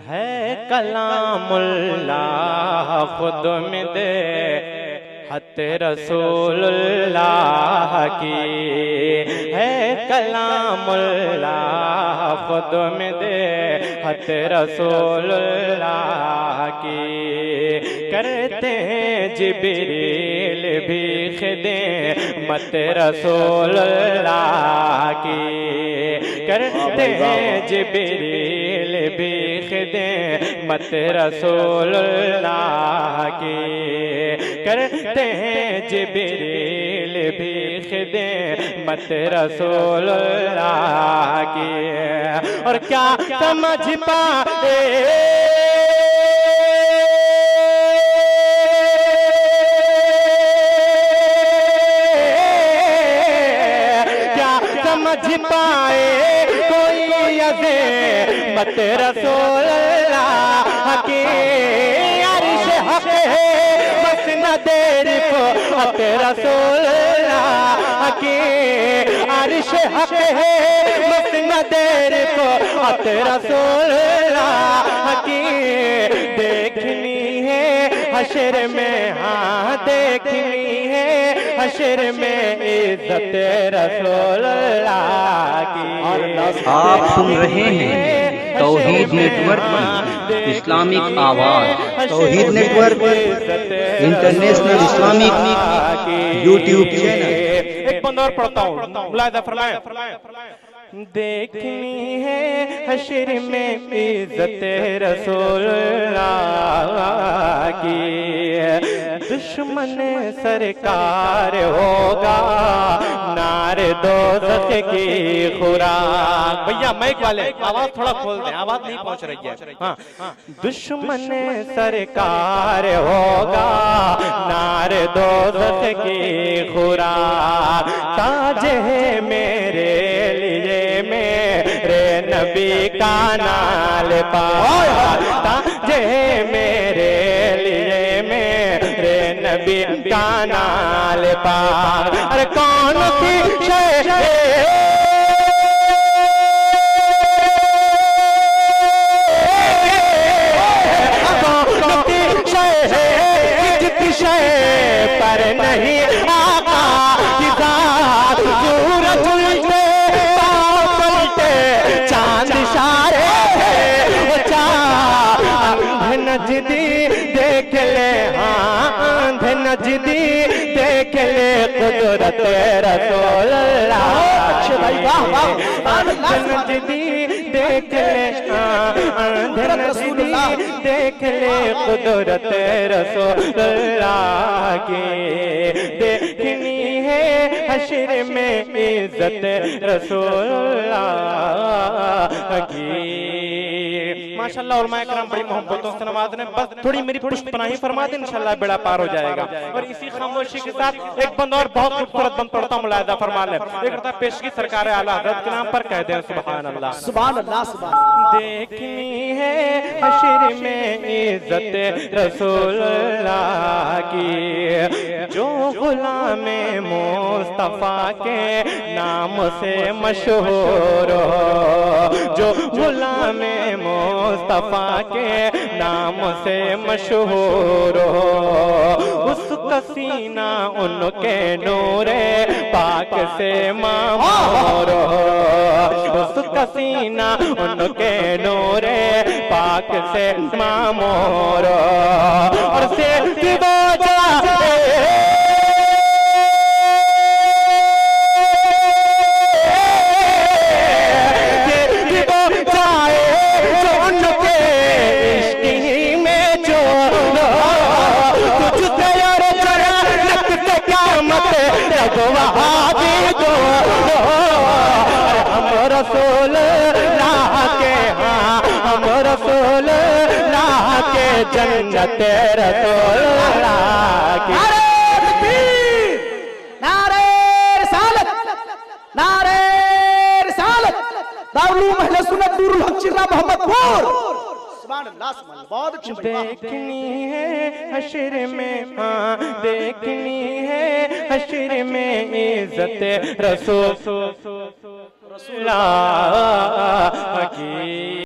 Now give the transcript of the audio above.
है कलामुल्लाह खुद में दे हत रसूलुल्लाह की, है कलामुल्लाह खुद में दे हत रसूलुल्लाह की। करते हैं जिब्रील भी खिदमत रसूलुल्लाह की, करते हैं जिब्रील भी खिदमत रसूलुल्लाह की, करते हैं जिब्रील भी खिदमत रसूलुल्लाह की। और क्या समझ पाए समझ पाए कोई अज़ीमत रसूलुल्लाह की। अर्श हक़ है बस न देर फ़ात रसूलुल्लाह की, अर्श हक़ है बस न देर फ़ात रसूलुल्लाह की। देखनी है हशर में, हाँ देखनी है हशर में इज्जत रसूलुल्लाह की। आप सुन रहे हैं तौहीद नेटवर्क की इस्लामिक आवाज़, Tauheed network international Islamic YouTube channel. एक बंद और पढ़ता हूँ, मुलाहिज़ा फरमाएं। देखनी है हशर में इज्जत रसूलुल्लाह की, दुश्मन सरकार होगा नारे दोज़ख की खुराक। भैया माइक वाले आवाज थोड़ा खोल दें, आवाज नहीं पहुंच रही है। हाँ, दुश्मन सरकार होगा नारे दोज़ख की खुराक। ताज है मेरे लिए मेरे नबी का नाल पाक, ताज है मेरे लिए मेरे नबी का नाल पाक। अरे कौन सी शय पर नहीं आका की ज़ात, सूरज उल्टे पाँव पलटे चांद इशारे चाँद नजदी देख ले, हाँ आंध नजदी देख ले कुदरत रसूलुल्लाह। अच्छे भाई वाह वाह, नजदी देख ले, आंध नजदी देख ले कुदरत रसूलुल्लाह की। देखनी है हशर में इज्जत रसूलुल्लाह की। माशाअल्लाह उलमाए किराम बड़ी मोहब्बतों से नवाज़ ने, बस थोड़ी मेरी पुष्पनाही फरमा दें, इंशाअल्लाह बेड़ा पार हो जाएगा। और इसी खामोशी के साथ एक बंद और बहुत खूबसूरत बंद पढ़ता हूं, मुलाहिज़ा फरमा लें। एक रता पेशगी सरकार आला हज़रत के नाम पर कह दें सुभान अल्लाह सुभान अल्लाह सुभान। देखनी है हशर में इज्जत रसूलुल्लाह की, जो गुलाम मुस्तफा के नाम से मशहूर हो, जो गुलाम मुस्तफा के नाम से मशहूर हो, उसका सीना उनके नूरे पाक से मामूर हो, उसका सीना उनके नूरे पाक से मामूर हो। और से रसूलुल्लाह के, हाँ हम रसूलुल्लाह के जन्नत रसूलुल्लाह की। नारे रिसालत, नारे रिसालत, दारुल उलूम अहले सुन्नत नूरुल हक चिल्ला मोहम्मदपुर। सुभान अल्लाह सुभान अल्लाह। बहुत अच्छी देखनी है हशर में, हाँ देखनी है हशर में इज्जत रसूलुल्लाह की।